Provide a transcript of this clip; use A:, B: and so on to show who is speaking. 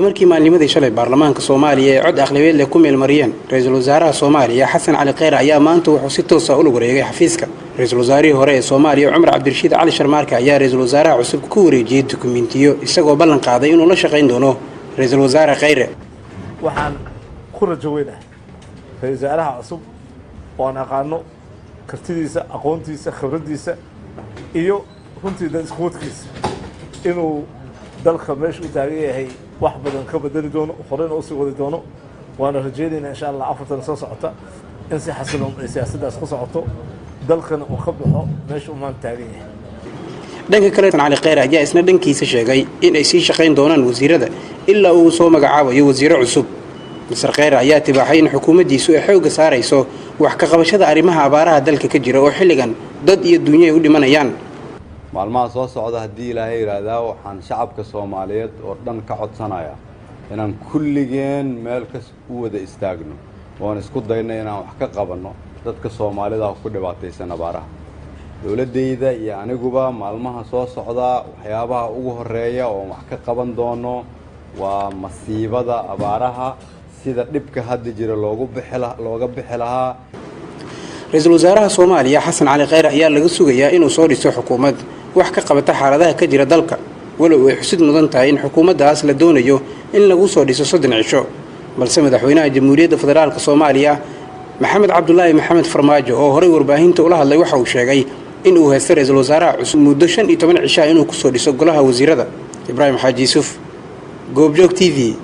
A: markii maalnimadii shalay baarlamaanka Soomaaliya ee cod aqlabiyad leh ku meel mariyeen ra'iisul wasaaraha Soomaaliya Xasan Cali Khayre ayaa maanta wuxuu si toos ah u wareegay xafiiska ra'iisul wasaarihii hore ee Soomaaliya Umar Cabdirashiid Cali Sharmaarka ayaa ra'iisul wasaaraha cusub ku wareejiyay dukumiintiyo isagoo ballan qaaday inuu la shaqeyn doono ra'iisul wasaare Khayre.
B: waxaan ku rajaynayaa ra'iisul wasaaraha cusub oo aan aqaano kartidiisa, aqoontiisa, khibradiisa iyo runtii dadkiisa inuu dalka meesha u taagan yahay wax badan ka bedeli doono, horena u sii wadi doono. waana rajaynaynaa insha Allah afartan soo socota in si xasiloon ay siyaasaddaas ku socoto dalkana uu ka baxo meesha uu maanta taagan yahay.
A: dhanka kale Cali Khayre ayaa isna dhankiisa sheegay in ay sii shaqeyn doonaan wasiirada ilaa uu soo magacaabayo wasiiro cusub. Mr. Khayre ayaa tibaaxay in xukuumaddiisu ay xoog saarayso wax ka qabashada arrimaha abaaraha dalka ka jira oo xilligan dad iyo dunya ay u dhimanayaan.
C: maalmaha soo socda haddii Ilaahay yiraahdo waxaan shacabka Soomaaliyeed oo dhan ka codsanayaa inaan kulligeen meel ka wada istaagno oo isku dayno inaan wax ka qabanno dadka Soomaalida ku dhibaataysan abaaraha. dawladdeeda iyo aniguba maalmaha soo socda waxyaabaha ugu horeeya oo wax ka qaban doono waa masiibada abaaraha sida dhibka hadda jira looga bixi lahaa.
A: ra'iisul wasaaraha Soomaaliya Xasan Cali Khayre ayaa laga sugayaa inuu soo dhiso xukuumad wax ka qabata xaaladaha ka jira dalka walow ay xusid mudan tahay in xukuumaddaas la doonayo in lagu soo dhiso 3 cisho balse madaxweynaha Jamhuuriyadda Federaalka Soomaaliya Maxamed Cabdullaahi Maxamed Farmaajo oo horey warbaahinta ula hadlay waxa uu sheegay in uu haysto ra'iisul wasaaraha cusub muddo 15 cisho inuu ku soo dhiso golaha wasiirada. Ibraahim Xaaji Yuusuf, Goobjoog TV.